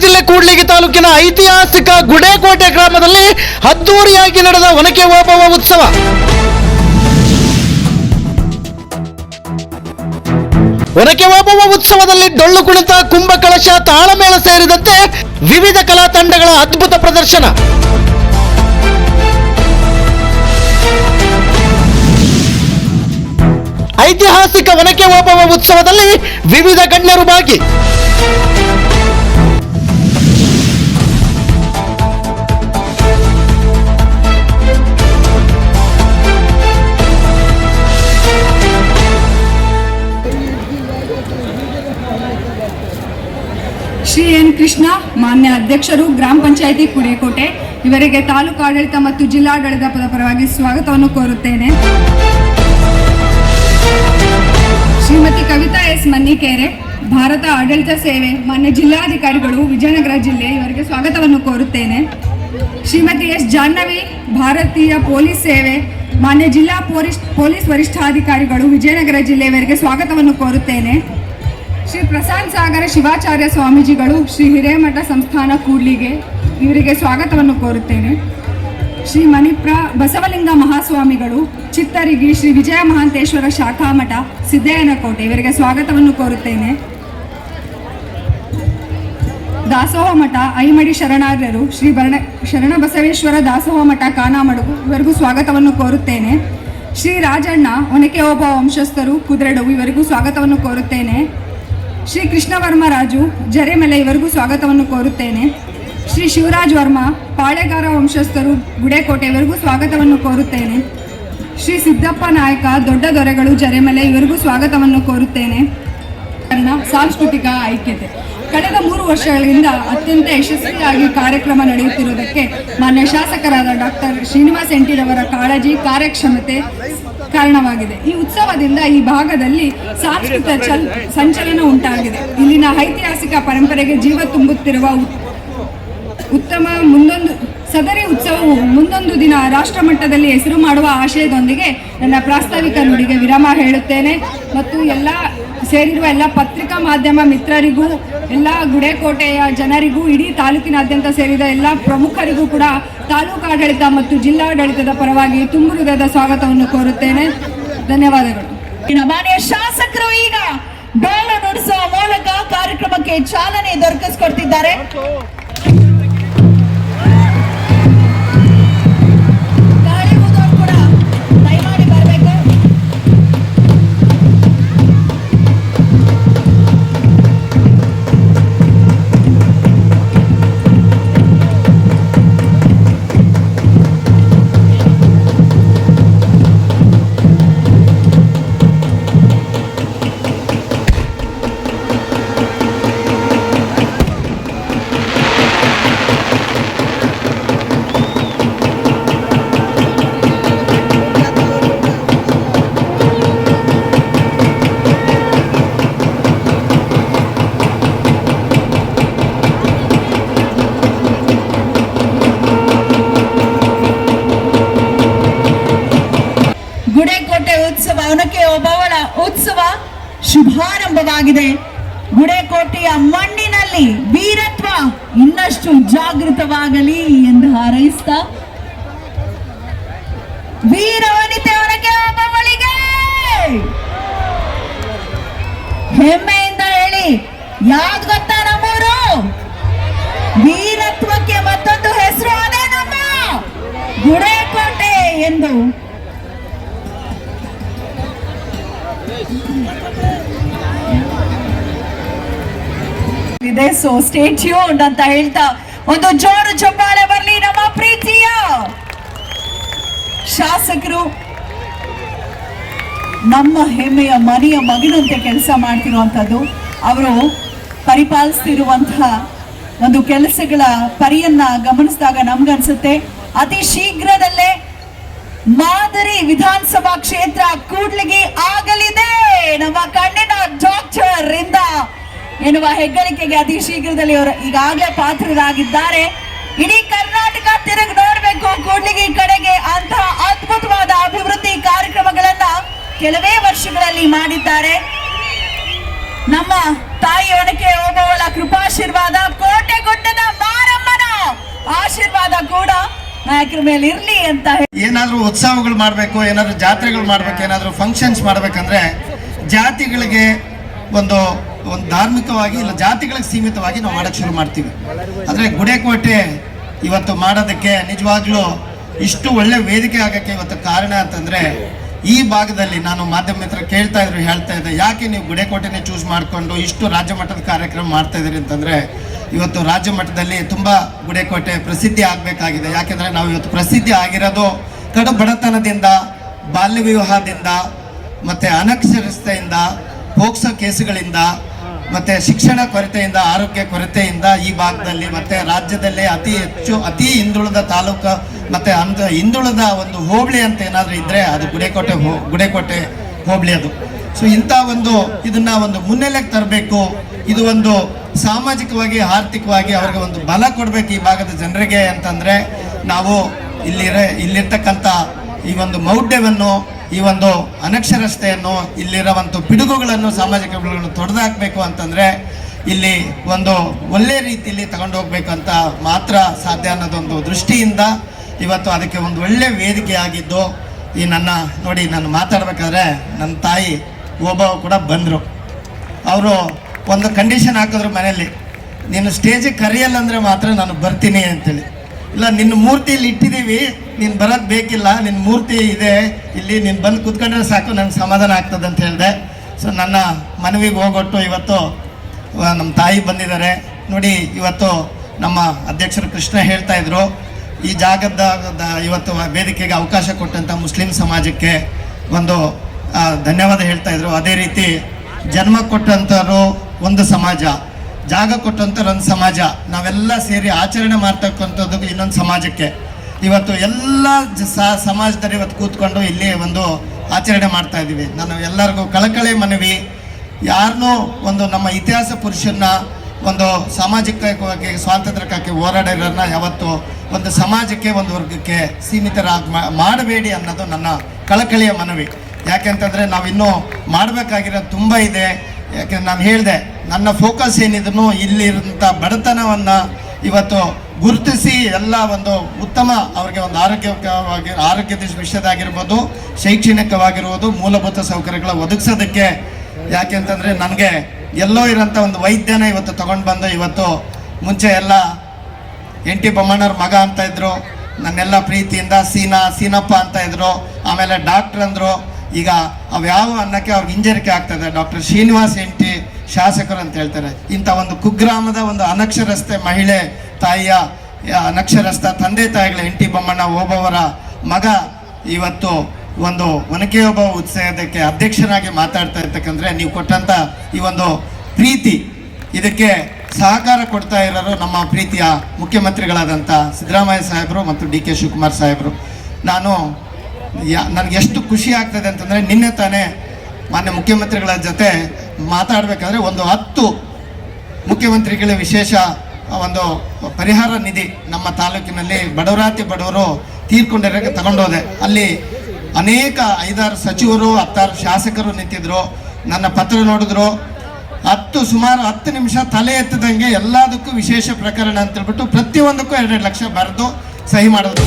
ಜಿಲ್ಲೆ ಕೂಡ್ಲಿಗಿ ತಾಲೂಕಿನ ಐತಿಹಾಸಿಕ ಗುಡೇಕೋಟೆ ಗ್ರಾಮದಲ್ಲಿ ಅದ್ದೂರಿಯಾಗಿ ನಡೆದ ಒನಕೆ ಓಬವ್ವ ಉತ್ಸವ. ಒನಕೆ ಓಬವ್ವ ಉತ್ಸವದಲ್ಲಿ ಡೊಳ್ಳು ಕುಣಿತ, ಕುಂಭ ಕಳಶ, ತಾಳಮೇಳ ಸೇರಿದಂತೆ ವಿವಿಧ ಕಲಾ ತಂಡಗಳ ಅದ್ಭುತ ಪ್ರದರ್ಶನ. ಐತಿಹಾಸಿಕ ಒನಕೆ ಓಬವ್ವ ಉತ್ಸವದಲ್ಲಿ ವಿವಿಧ ಗಣ್ಯರು ಭಾಗಿ. ಶ್ರೀ ಎನ್ ಕೃಷ್ಣ ಮಾನ್ಯ ಅಧ್ಯಕ್ಷರು, ಗ್ರಾಮ ಪಂಚಾಯಿತಿ ಕುಡೇಕೋಟೆ, ಇವರಿಗೆ ತಾಲೂಕು ಆಡಳಿತ ಮತ್ತು ಜಿಲ್ಲಾಡಳಿತದ ಪರವಾಗಿ ಸ್ವಾಗತವನ್ನು ಕೋರುತ್ತೇನೆ. ಶ್ರೀಮತಿ ಕವಿತಾ ಎಸ್ ಮನ್ನಿಕೇರೆ, ಭಾರತ ಆಡಳಿತ ಸೇವೆ, ಮಾನ್ಯ ಜಿಲ್ಲಾಧಿಕಾರಿಗಳು, ವಿಜಯನಗರ ಜಿಲ್ಲೆ, ಇವರಿಗೆ ಸ್ವಾಗತವನ್ನು ಕೋರುತ್ತೇನೆ. ಶ್ರೀಮತಿ ಎಸ್ ಜಾಹ್ನವಿ, ಭಾರತೀಯ ಪೊಲೀಸ್ ಸೇವೆ, ಮಾನ್ಯ ಜಿಲ್ಲಾ ಪೊಲೀಸ್ ವರಿಷ್ಠಾಧಿಕಾರಿಗಳು, ವಿಜಯನಗರ ಜಿಲ್ಲೆ, ಇವರಿಗೆ ಸ್ವಾಗತವನ್ನು ಕೋರುತ್ತೇನೆ. ಶ್ರೀ ಪ್ರಸಾದ್ ಸಾಗರ ಶಿವಾಚಾರ್ಯ ಸ್ವಾಮೀಜಿಗಳು, ಶ್ರೀ ಹಿರೇಮಠ ಸಂಸ್ಥಾನ ಕೂಡ್ಲಿಗೆ, ಇವರಿಗೆ ಸ್ವಾಗತವನ್ನು ಕೋರುತ್ತೇನೆ. ಶ್ರೀ ಮಣಿಪ್ರ ಬಸವಲಿಂಗ ಮಹಾಸ್ವಾಮಿಗಳು, ಚಿತ್ತರಿಗಿ, ಶ್ರೀ ವಿಜಯ ಮಹಾಂತೇಶ್ವರ ಶಾಖಾ ಮಠ, ಸಿದ್ದಯ್ಯನಕೋಟೆ, ಇವರಿಗೆ ಸ್ವಾಗತವನ್ನು ಕೋರುತ್ತೇನೆ. ದಾಸೋಹ ಮಠ ಐಮಡಿ ಶರಣಾರ್ಯರು, ಶ್ರೀ ಶರಣಬಸವೇಶ್ವರ ದಾಸೋಹ ಮಠ ಕಾನಾಮಡುಗು, ಇವರಿಗೂ ಸ್ವಾಗತವನ್ನು ಕೋರುತ್ತೇನೆ. ಶ್ರೀ ರಾಜಣ್ಣ ಒನಕೆ ಓಬವ್ವ ವಂಶಸ್ಥರು, ಕುದ್ರೆಡು, ಇವರಿಗೂ ಸ್ವಾಗತವನ್ನು ಕೋರುತ್ತೇನೆ. ಶ್ರೀ ಕೃಷ್ಣವರ್ಮ ರಾಜು ಜರೆಮಲೆ, ಇವರಿಗೂ ಸ್ವಾಗತವನ್ನು ಕೋರುತ್ತೇನೆ. ಶ್ರೀ ಶಿವರಾಜ್ ವರ್ಮ ಪಾಳೆಗಾರ ವಂಶಸ್ಥರು, ಗುಡೇಕೋಟೆ, ಇವರಿಗೂ ಸ್ವಾಗತವನ್ನು ಕೋರುತ್ತೇನೆ. ಶ್ರೀ ಸಿದ್ದಪ್ಪ ನಾಯಕ ದೊಡ್ಡ ದೊರೆಗಳು, ಜರೆಮಲೆ, ಇವರಿಗೂ ಸ್ವಾಗತವನ್ನು ಕೋರುತ್ತೇನೆ. ಸಾಂಸ್ಕೃತಿಕ ಐಕ್ಯತೆ ಕಳೆದ 3 ವರ್ಷಗಳಿಂದ ಅತ್ಯಂತ ಯಶಸ್ವಿಯಾಗಿ ಕಾರ್ಯಕ್ರಮ ನಡೆಯುತ್ತಿರುವುದಕ್ಕೆ ಮಾನ್ಯ ಶಾಸಕರಾದ ಡಾಕ್ಟರ್ ಶ್ರೀನಿವಾಸ್ ಎಂಟಿರವರ ಕಾಳಜಿ, ಕಾರ್ಯಕ್ಷಮತೆ ಕಾರಣವಾಗಿದೆ. ಈ ಉತ್ಸವದಿಂದ ಈ ಭಾಗದಲ್ಲಿ ಸಾಂಸ್ಕೃತಿಕ ಸಂಚಲನ ಉಂಟಾಗಿದೆ. ಇಲ್ಲಿನ ಐತಿಹಾಸಿಕ ಪರಂಪರೆಗೆ ಜೀವ ತುಂಬುತ್ತಿರುವ ಸದರಿ ಉತ್ಸವವು ಮುಂದೊಂದು ದಿನ ರಾಷ್ಟ್ರ ಮಟ್ಟದಲ್ಲಿ ಹೆಸರು ಮಾಡುವ ಆಶಯದೊಂದಿಗೆ ನನ್ನ ಪ್ರಾಸ್ತಾವಿಕ ನುಡಿಗೆ ವಿರಾಮ ಹೇಳುತ್ತೇನೆ. ಮತ್ತು ಸೇರಿರುವ ಎಲ್ಲ ಪತ್ರಿಕಾ ಮಾಧ್ಯಮ ಮಿತ್ರರಿಗೂ, ಎಲ್ಲ ಗುಡೇಕೋಟೆಯ ಜನರಿಗೂ, ಇಡೀ ತಾಲೂಕಿನಾದ್ಯಂತ ಸೇರಿದ ಎಲ್ಲ ಪ್ರಮುಖರಿಗೂ ಕೂಡ ತಾಲೂಕು ಆಡಳಿತ ಮತ್ತು ಜಿಲ್ಲಾಡಳಿತದ ಪರವಾಗಿ ತುಂಬು ಹೃದಯದ ಸ್ವಾಗತವನ್ನು ಕೋರುತ್ತೇನೆ. ಧನ್ಯವಾದಗಳು. ಮಾನ್ಯ ಶಾಸಕರು ಈಗ ಡೋಲು ನುಡಿಸುವ ಮೂಲಕ ಕಾರ್ಯಕ್ರಮಕ್ಕೆ ಚಾಲನೆ ದೊರಕಿಸಿಕೊಡ್ತಿದ್ದಾರೆ. ಒನಕೆ ಓಬವ್ವಳ ಉತ್ಸವ ಶುಭಾರಂಭವಾಗಿದೆ. ಗುಡೇಕೋಟೆಯ ಮಣ್ಣಿನಲ್ಲಿ ವೀರತ್ವ ಇನ್ನಷ್ಟು ಜಾಗೃತವಾಗಲಿ ಎಂದು ಹಾರೈಸ್ತಾ, ವೀರವನಿತೆ ಒನಕೆ ಓಬವ್ವಳಿಗೆ ಹೆಮ್ಮೆಯಿಂದ ಹೇಳಿ. ಯಾವ್ದು ಗೊತ್ತಾ ನಮ್ಮೂರು? ವೀರತ್ವಕ್ಕೆ ಮತ್ತೊಂದು ಹೆಸರು, ಅದೇ ನಮ್ಮ ಗುಡೇಕೋಟೆ ಎಂದು. ಸೊ ಸ್ಟೇ ಟ್ಯೂನ್ಡ್ ಅಂತ ಹೇಳ್ತಾ ಒಂದು ಜೋರು ಚಪ್ಪಾಳೆ ಬರಲಿ ನಮ್ಮ ಪ್ರೀತಿಯ ಶಾಸಕರು, ನಮ್ಮ ಹೆಮ್ಮೆಯ ಮನೆಯ ಮಗನಂತೆ ಕೆಲಸ ಮಾಡ್ತಿರುವಂತದ್ದು. ಅವರು ಪರಿಪಾಲಿಸ್ತಿರುವಂತಹ ಒಂದು ಕೆಲಸಗಳ ಪರಿಯನ್ನ ಗಮನಿಸಿದಾಗ ನಮ್ಗನ್ಸುತ್ತೆ ಅತಿ ಶೀಘ್ರದಲ್ಲೇ ಮಾದರಿ ವಿಧಾನಸಭಾ ಕ್ಷೇತ್ರ ಕೂಡ್ಲಿಗಿ ಆಗಲಿದೆ ನಮ್ಮ ಕಣ್ಣಿನ ಡಾಕ್ಟರ್ ಇಂದ ಎನ್ನುವ ಹೆಗ್ಗಳಿಕೆಗೆ ಅತಿ ಶೀಘ್ರದಲ್ಲಿ ಅವರು ಈಗಾಗಲೇ ಪಾತ್ರರಾಗಿದ್ದಾರೆ. ಇಡೀ ಕರ್ನಾಟಕ ತಿರುಗಿ ನೋಡಬೇಕು ಕೂಡ್ಲಿಗಿ ಕಡೆಗೆ ಅಂತಹ ಅದ್ಭುತವಾದ ಅಭಿವೃದ್ಧಿ ಕಾರ್ಯಕ್ರಮಗಳನ್ನ ಕೆಲವೇ ವರ್ಷಗಳಲ್ಲಿ ಮಾಡಿದ್ದಾರೆ. ನಮ್ಮ ತಾಯಿ ಒನಕೆ ಓಬವ್ವಳ ಕೃಪಾಶೀರ್ವಾದ, ಕೋಟೆಗುಡ್ಡದ ಮಾರಮ್ಮನ ಆಶೀರ್ವಾದ ಕೂಡ ನಾಯಕರ ಮೇಲೆ ಇರ್ಲಿ ಅಂತ ಹೇಳಿ. ಏನಾದ್ರೂ ಉತ್ಸವಗಳು ಮಾಡಬೇಕು, ಏನಾದ್ರೂ ಜಾತ್ರೆಗಳು ಮಾಡ್ಬೇಕು, ಏನಾದ್ರೂ ಫಂಕ್ಷನ್ಸ್ ಮಾಡ್ಬೇಕಂದ್ರೆ ಜಾತಿಗಳಿಗೆ ಒಂದು ಧಾರ್ಮಿಕವಾಗಿ ಇಲ್ಲ ಜಾತಿಗಳಿಗೆ ಸೀಮಿತವಾಗಿ ನಾವು ಮಾಡಕ್ಕೆ ಶುರು ಮಾಡ್ತೀವಿ. ಆದರೆ ಗುಡೇಕೋಟೆ ಇವತ್ತು ಮಾಡೋದಕ್ಕೆ ನಿಜವಾಗ್ಲೂ ಇಷ್ಟು ಒಳ್ಳೆ ವೇದಿಕೆ ಆಗಕ್ಕೆ ಇವತ್ತು ಕಾರಣ ಅಂತಂದ್ರೆ ಈ ಭಾಗದಲ್ಲಿ ನಾನು ಮಾಧ್ಯಮ ಮಿತ್ರ ಹೇಳ್ತಾ ಇದ್ದೆ, ಯಾಕೆ ನೀವು ಗುಡೇಕೋಟೆನೇ ಚೂಸ್ ಮಾಡಿಕೊಂಡು ಇಷ್ಟು ರಾಜ್ಯ ಮಟ್ಟದ ಕಾರ್ಯಕ್ರಮ ಮಾಡ್ತಾ ಇದ್ದೀರಿ ಅಂತಂದ್ರೆ, ಇವತ್ತು ರಾಜ್ಯ ಮಟ್ಟದಲ್ಲಿ ತುಂಬಾ ಗುಡೇಕೋಟೆ ಪ್ರಸಿದ್ಧಿ ಆಗಬೇಕಾಗಿದೆ. ಯಾಕೆಂದ್ರೆ ನಾವು ಇವತ್ತು ಪ್ರಸಿದ್ಧಿ ಆಗಿರೋದು ಕಡು ಬಡತನದಿಂದ, ಬಾಲ್ಯ ವಿವಾಹದಿಂದ, ಮತ್ತೆ ಅನಕ್ಷರತೆಯಿಂದ, ಪೋಕ್ಸೋ ಕೇಸುಗಳಿಂದ, ಮತ್ತೆ ಶಿಕ್ಷಣ ಕೊರತೆಯಿಂದ, ಆರೋಗ್ಯ ಕೊರತೆಯಿಂದ ಈ ಭಾಗದಲ್ಲಿ ಮತ್ತೆ ರಾಜ್ಯದಲ್ಲೇ ಅತಿ ಹಿಂದುಳಿದ ತಾಲೂಕು ಮತ್ತೆ ಹಿಂದುಳಿದ ಒಂದು ಹೋಬಳಿ ಅಂತ ಏನಾದರೂ ಇದ್ರೆ ಅದು ಗುಡೇಕೋಟೆ ಹೋಬಳಿ ಅದು. ಸೊ ಇಂಥ ಇದನ್ನ ಮುನ್ನೆಲೆಗೆ ತರಬೇಕು. ಇದು ಒಂದು ಸಾಮಾಜಿಕವಾಗಿ ಆರ್ಥಿಕವಾಗಿ ಅವ್ರಿಗೆ ಒಂದು ಬಲ ಕೊಡಬೇಕು ಈ ಭಾಗದ ಜನರಿಗೆ ಅಂತಂದ್ರೆ ನಾವು ಇಲ್ಲಿರ್ತಕ್ಕಂಥ ಈ ಒಂದು ಮೌಢ್ಯವನ್ನು, ಈ ಒಂದು ಅನಕ್ಷರತೆಯನ್ನು, ಇಲ್ಲಿರುವಂಥ ಪಿಡುಗುಗಳನ್ನು, ಸಾಮಾಜಿಕ ಪಿಡುಗುಗಳನ್ನು ತೊಡೆದಾಕಬೇಕು ಅಂತಂದ್ರೆ ಇಲ್ಲಿ ಒಂದು ಒಳ್ಳೆ ರೀತಿಯಲ್ಲಿ ತಗೊಂಡು ಹೋಗ್ಬೇಕು ಅಂತ ಮಾತ್ರ ಸಾಧ್ಯ ಅನ್ನೋದೊಂದು ದೃಷ್ಟಿಯಿಂದ ಇವತ್ತು ಅದಕ್ಕೆ ಒಂದು ಒಳ್ಳೆ ವೇದಿಕೆ ಆಗಿದ್ದು. ಈ ನಾನು ಮಾತಾಡ್ಬೇಕಾದ್ರೆ ನನ್ನ ತಾಯಿ ಓಬವ್ವ ಕೂಡ ಬಂದರು. ಅವರು ಒಂದು ಕಂಡೀಷನ್ ಹಾಕಿದ್ರು ಮನೆಯಲ್ಲಿ, ನೀನು ಸ್ಟೇಜಿಗೆ ಕರೆಯಲ್ಲ ಅಂದರೆ ಮಾತ್ರ ನಾನು ಬರ್ತೀನಿ ಅಂತೇಳಿ. ಇಲ್ಲ, ನಿನ್ನ ಮೂರ್ತಿ ಇಲ್ಲಿ ಇಟ್ಟಿದ್ದೀವಿ, ನೀನು ಬರೋದು ಬೇಕಿಲ್ಲ, ನಿನ್ನ ಮೂರ್ತಿ ಇದೆ ಇಲ್ಲಿ, ನೀನು ಬಂದು ಕೂತ್ಕೊಂಡ್ರೆ ಸಾಕು, ನನಗೆ ಸಮಾಧಾನ ಆಗ್ತದೆ ಅಂತ ಹೇಳಿದೆ. ಸೊ ನನ್ನ ಮನವಿಗೆ ಹೋಗೊಟ್ಟು ಇವತ್ತು ನಮ್ಮ ತಾಯಿ ಬಂದಿದ್ದಾರೆ ನೋಡಿ. ಇವತ್ತು ನಮ್ಮ ಅಧ್ಯಕ್ಷರು ಕೃಷ್ಣ ಹೇಳ್ತಾ ಇದ್ರು, ಈ ಜಾಗದ ಇವತ್ತು ವೇದಿಕೆಗೆ ಅವಕಾಶ ಕೊಟ್ಟಂಥ ಮುಸ್ಲಿಂ ಸಮಾಜಕ್ಕೆ ಒಂದು ಧನ್ಯವಾದ ಹೇಳ್ತಾ ಇದ್ರು. ಅದೇ ರೀತಿ ಜನ್ಮ ಕೊಟ್ಟಂಥವ್ರು ಒಂದು ಸಮಾಜ, ಜಾಗ ಕೊಟ್ಟಂಥವ್ರು ಒಂದು ಸಮಾಜ, ನಾವೆಲ್ಲ ಸೇರಿ ಆಚರಣೆ ಮಾಡ್ತಕ್ಕಂಥದ್ದು ಇನ್ನೊಂದು ಸಮಾಜಕ್ಕೆ. ಇವತ್ತು ಎಲ್ಲ ಸಮಾಜದಲ್ಲಿ ಇವತ್ತು ಕೂತ್ಕೊಂಡು ಇಲ್ಲಿ ಒಂದು ಆಚರಣೆ ಮಾಡ್ತಾ ಇದ್ದೀವಿ. ನಾನು ಎಲ್ಲರಿಗೂ ಕಳಕಳಿ ಮನವಿ, ಯಾರನ್ನೂ ನಮ್ಮ ಇತಿಹಾಸ ಪುರುಷನ್ನ ಒಂದು ಸಾಮಾಜಿಕವಾಗಿ ಸ್ವಾತಂತ್ರ್ಯಕ್ಕಾಗಿ ಹೋರಾಡಿರೋರನ್ನ ಯಾವತ್ತು ಒಂದು ಸಮಾಜಕ್ಕೆ, ಒಂದು ವರ್ಗಕ್ಕೆ ಸೀಮಿತರಾಗಿ ಮಾಡಬೇಡಿ ಅನ್ನೋದು ನನ್ನ ಕಳಕಳಿಯ ಮನವಿ. ಯಾಕೆಂತಂದರೆ ನಾವಿನ್ನೂ ಮಾಡಬೇಕಾಗಿರೋದು ತುಂಬ ಇದೆ. ಯಾಕೆಂದ್ರೆ ನಾನು ಹೇಳಿದೆ, ನನ್ನ ಫೋಕಸ್ ಏನಿದ್ರು ಇಲ್ಲಿರೋಂಥ ಬಡತನವನ್ನು ಇವತ್ತು ಗುರುತಿಸಿ ಎಲ್ಲ ಒಂದು ಉತ್ತಮ ಅವ್ರಿಗೆ ಒಂದು ಆರೋಗ್ಯದ ವಿಷಯದಾಗಿರ್ಬೋದು, ಶೈಕ್ಷಣಿಕವಾಗಿರ್ಬೋದು, ಮೂಲಭೂತ ಸೌಕರ್ಯಗಳ ಒದಗಿಸೋದಕ್ಕೆ. ಯಾಕೆಂತಂದರೆ ನನಗೆ ಎಲ್ಲೋ ಇರೋಂಥ ಒಂದು ವೈದ್ಯನ ಇವತ್ತು ತಗೊಂಡು ಬಂದು, ಇವತ್ತು ಮುಂಚೆ ಎಲ್ಲ NT ಬೊಮ್ಮಣ್ಣವ್ರ ಮಗ ಅಂತ ಇದ್ರು, ನನ್ನೆಲ್ಲ ಪ್ರೀತಿಯಿಂದ ಸೀನಪ್ಪ ಅಂತ ಇದ್ರು, ಆಮೇಲೆ ಡಾಕ್ಟ್ರ್ ಅಂದರು. ಈಗ ಅವ್ಯಾವ ಅನ್ನಕ್ಕೆ ಅವ್ರಿಗೆ ಹಿಂಜರಿಕೆ ಆಗ್ತದೆ. ಡಾಕ್ಟರ್ ಶ್ರೀನಿವಾಸ್ NT ಶಾಸಕರು ಅಂತ ಹೇಳ್ತಾರೆ. ಇಂಥ ಒಂದು ಕುಗ್ರಾಮದ ಒಂದು ಅನಕ್ಷರಸ್ತೆ ಮಹಿಳೆ ತಾಯಿಯ ಅನಕ್ಷರಸ್ಥ ತಂದೆ ತಾಯಿಗಳ NT ಬೊಮ್ಮಣ್ಣ ಓಬವ್ವರ ಮಗ ಇವತ್ತು ಒಂದು ಒನಕೆ ಓಬವ್ವ ಉತ್ಸವಕ್ಕೆ ಅಧ್ಯಕ್ಷರಾಗಿ ಮಾತಾಡ್ತಾ ಇರ್ತಕ್ಕಂದ್ರೆ ನೀವು ಕೊಟ್ಟಂತ ಈ ಒಂದು ಪ್ರೀತಿ, ಇದಕ್ಕೆ ಸಹಕಾರ ಕೊಡ್ತಾ ಇರೋರು ನಮ್ಮ ಪ್ರೀತಿಯ ಮುಖ್ಯಮಂತ್ರಿಗಳಾದಂಥ ಸಿದ್ದರಾಮಯ್ಯ ಸಾಹೇಬರು ಮತ್ತು DK ಶಿವಕುಮಾರ್ ಸಾಹೇಬರು. ನನಗೆ ಎಷ್ಟು ಖುಷಿ ಆಗ್ತದೆ ಅಂತಂದರೆ, ನಿನ್ನೆ ತಾನೇ ಮಾನ್ಯ ಮುಖ್ಯಮಂತ್ರಿಗಳ ಜೊತೆ ಮಾತಾಡಬೇಕಾದ್ರೆ 10 ಮುಖ್ಯಮಂತ್ರಿಗಳ ವಿಶೇಷ ಒಂದು ಪರಿಹಾರ ನಿಧಿ ನಮ್ಮ ತಾಲೂಕಿನಲ್ಲಿ ಬಡವರು ತೀರ್ಕೊಂಡಿರೋಕ್ಕೆ ತಗೊಂಡೋದೆ. ಅಲ್ಲಿ ಅನೇಕ 5-6 ಸಚಿವರು, 10 ಶಾಸಕರು ನಿಂತಿದ್ರು. ನನ್ನ ಪತ್ರ ನೋಡಿದ್ರು, ಸುಮಾರು 10 ನಿಮಿಷ ತಲೆ ಎತ್ತದಂಗೆ ಎಲ್ಲದಕ್ಕೂ ವಿಶೇಷ ಪ್ರಕರಣ ಅಂತ ಹೇಳ್ಬಿಟ್ಟು ಪ್ರತಿಯೊಂದಕ್ಕೂ 2 ಲಕ್ಷ ಬರೆದು ಸಹಿ ಮಾಡೋದು.